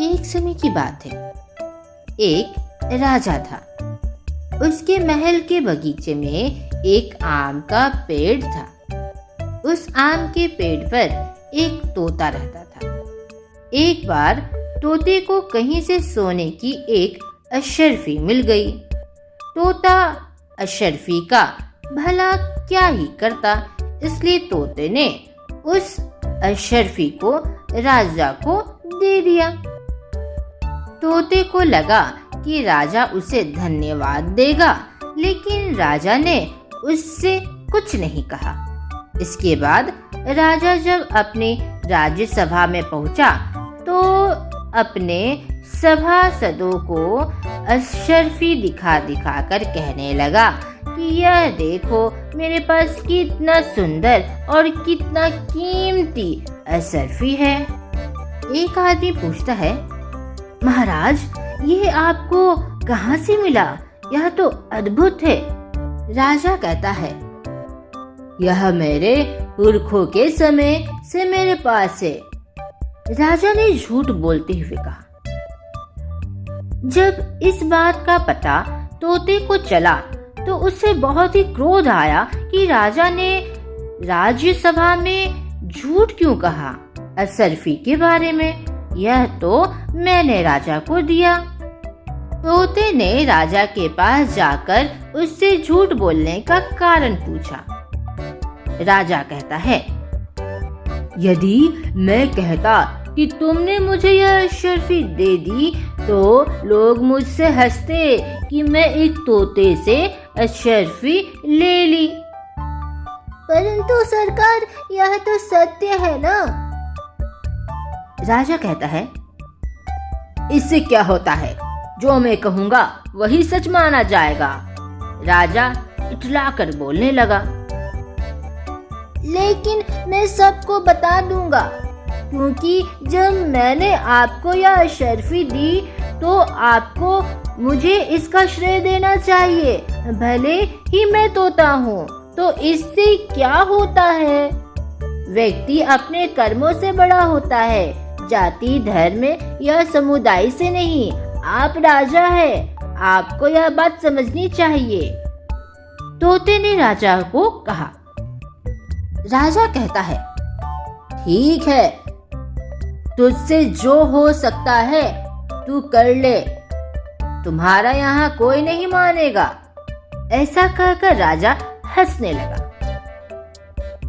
एक समय की बात है। एक राजा था। उसके महल के बगीचे में एक आम का पेड़ था। उस आम के पेड़ पर एक तोता रहता था। एक बार तोते को कहीं से सोने की एक अशर्फी मिल गई। तोता अशर्फी का भला क्या ही करता, इसलिए तोते ने उस अशर्फी को राजा को दे दिया। तोते को लगा कि राजा उसे धन्यवाद देगा, लेकिन राजा ने उससे कुछ नहीं कहा। इसके बाद राजा जब अपने राज्यसभा में पहुंचा तो अपने सभासदों को अशर्फी दिखा दिखा कर कहने लगा कि यह देखो मेरे पास कितना सुंदर और कितना कीमती अशर्फी है। एक आदमी पूछता है, महाराज ये आपको कहाँ से मिला? यह तो अद्भुत है। राजा कहता है, यह मेरे पुरखों के समय से मेरे पास है। राजा ने झूठ बोलते हुए कहा। जब इस बात का पता तोते को चला तो उसे बहुत ही क्रोध आया कि राजा ने राज्यसभा में झूठ क्यों कहा अशर्फी के बारे में। यह तो मैंने राजा को दिया। तोते ने राजा के पास जाकर उससे झूठ बोलने का कारण पूछा। राजा कहता है, यदि मैं कहता कि तुमने मुझे यह अशर्फी दे दी तो लोग मुझसे हंसते कि मैं एक तोते से अशर्फी ले ली। परंतु सरकार, यह तो सत्य है ना? राजा कहता है, इससे क्या होता है? जो मैं कहूँगा वही सच माना जाएगा। राजा इतलाकर बोलने लगा। लेकिन मैं सबको बता दूंगा, क्योंकि जब मैंने आपको यह अशर्फी दी तो आपको मुझे इसका श्रेय देना चाहिए। भले ही मैं तोता हूँ, तो इससे क्या होता है? व्यक्ति अपने कर्मों से बड़ा होता है, जाति धर्म या समुदाय से नहीं। आप राजा है, आपको यह बात समझनी चाहिए। तोते ने राजा को कहा। राजा कहता है, ठीक है, तुझसे जो हो सकता है तू कर ले, तुम्हारा यहाँ कोई नहीं मानेगा। ऐसा कहकर राजा हंसने लगा।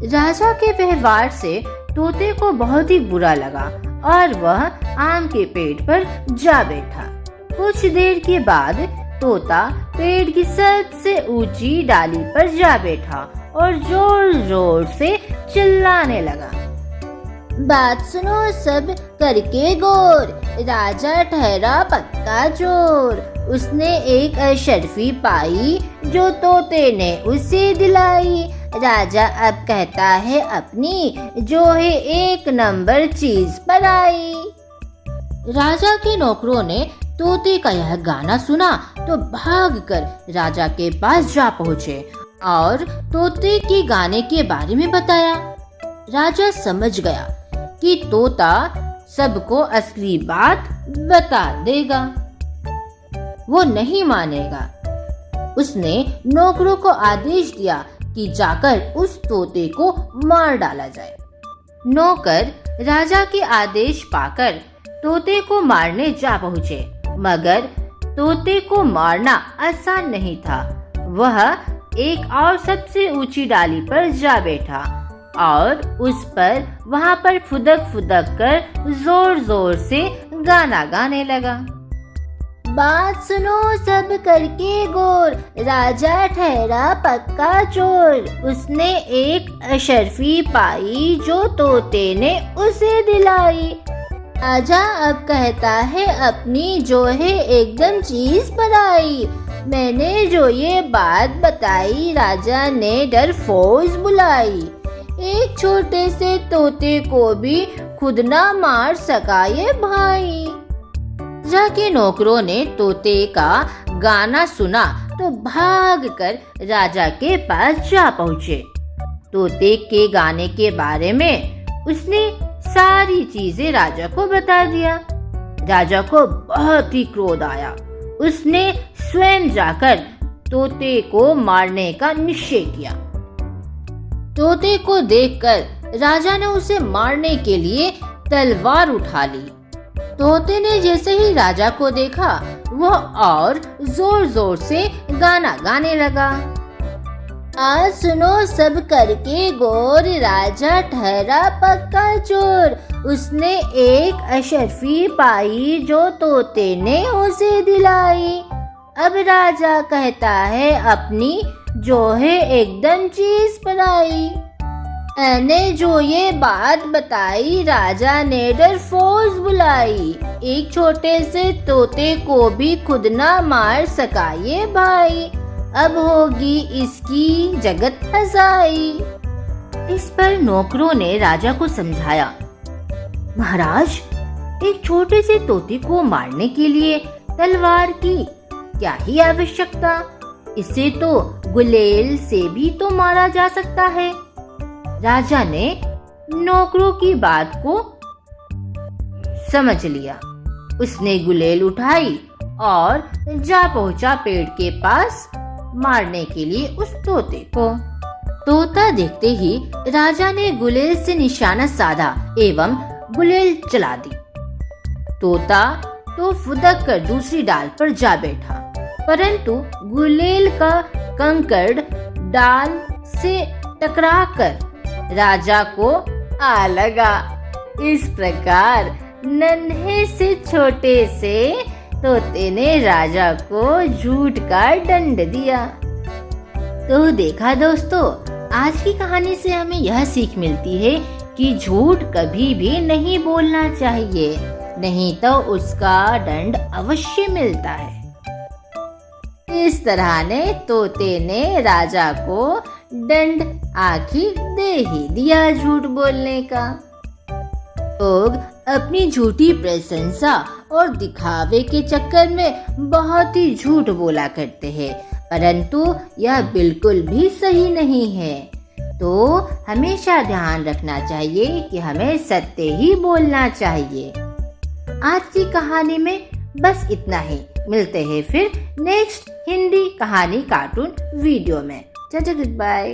राजा के व्यवहार से तोते को बहुत ही बुरा लगा और वह आम के पेड़ पर जा बैठा। कुछ देर के बाद तोता पेड़ की सबसे ऊंची डाली पर जा बैठा और जोर जोर से चिल्लाने लगा। बात सुनो सब करके गौर, राजा ठहरा पक्का चोर। उसने एक अशर्फी पाई जो तोते ने उसे दिलाई। राजा अब कहता है अपनी, जो है एक नंबर चीज पर आई। राजा के नौकरों ने तोते का यह गाना सुना तो भागकर राजा के पास जा पहुँचे और तोते के गाने के बारे में बताया। राजा समझ गया कि तोता सबको असली बात बता देगा, वो नहीं मानेगा। उसने नौकरों को आदेश दिया कि जाकर उस तोते को मार डाला जाए। नौकर राजा के आदेश पाकर तोते को मारने जा पहुँचे, मगर तोते को मारना आसान नहीं था। वह एक और सबसे ऊंची डाली पर जा बैठा और उस पर वहां पर फुदक फुदक कर जोर जोर से गाना गाने लगा। बात सुनो सब करके गौर, राजा ठहरा पक्का चोर। उसने एक अशर्फी पाई जो तोते ने उसे दिलाई। राजा अब कहता है अपनी, जो है एकदम चीज पर आई। मैंने जो ये बात बताई, राजा ने डरपोक बुलाई। एक छोटे से तोते को भी खुद ना मार सका ये भाई। राजा के नौकरों ने तोते का गाना सुना तो भागकर राजा के पास जा पहुँचे। तोते के गाने के बारे में उसने सारी चीजें राजा को बता दिया। राजा को बहुत ही क्रोध आया। उसने स्वयं जाकर तोते को मारने का निश्चय किया। तोते को देखकर राजा ने उसे मारने के लिए तलवार उठा ली। तोते ने जैसे ही राजा को देखा, वह और जोर जोर से गाना गाने लगा। आज सुनो सब करके गौर, राजा ठहरा पक्का चोर। उसने एक अशर्फी पाई जो तोते ने उसे दिलाई। अब राजा कहता है अपनी, जो है एकदम चीज पराई। मैंने जो ये बात बताई, राजा ने डरपोक बुलाई। एक छोटे से तोते को भी खुद ना मार सका ये भाई। अब होगी इसकी जगत हसाई। इस पर नौकरों ने राजा को समझाया, महाराज, एक छोटे से तोते को मारने के लिए तलवार की क्या ही आवश्यकता, इसे तो गुलेल से भी तो मारा जा सकता है। राजा ने नौकरों की बात को समझ लिया। उसने गुलेल उठाई और जा पहुंचा पेड़ के पास मारने के लिए उस तोते को। तोता देखते ही राजा ने गुलेल से निशाना साधा एवं गुलेल चला दी। तोता तो फुदक कर दूसरी डाल पर जा बैठा, परंतु गुलेल का कंकड़ डाल से टकराकर राजा को आ लगा। इस प्रकार नन्हे से छोटे से तोते ने राजा को झूठ का दंड दिया। तो देखा दोस्तों, आज की कहानी से हमें यह सीख मिलती है कि झूठ कभी भी नहीं बोलना चाहिए, नहीं तो उसका दंड अवश्य मिलता है। इस तरह ने तोते ने राजा को दंड आखिर दे ही दिया झूठ बोलने का। लोग अपनी झूठी प्रशंसा और दिखावे के चक्कर में बहुत ही झूठ बोला करते हैं, परंतु यह बिल्कुल भी सही नहीं है। तो हमेशा ध्यान रखना चाहिए कि हमें सत्य ही बोलना चाहिए। आज की कहानी में बस इतना ही। मिलते हैं फिर नेक्स्ट हिंदी कहानी कार्टून वीडियो में। Good bye.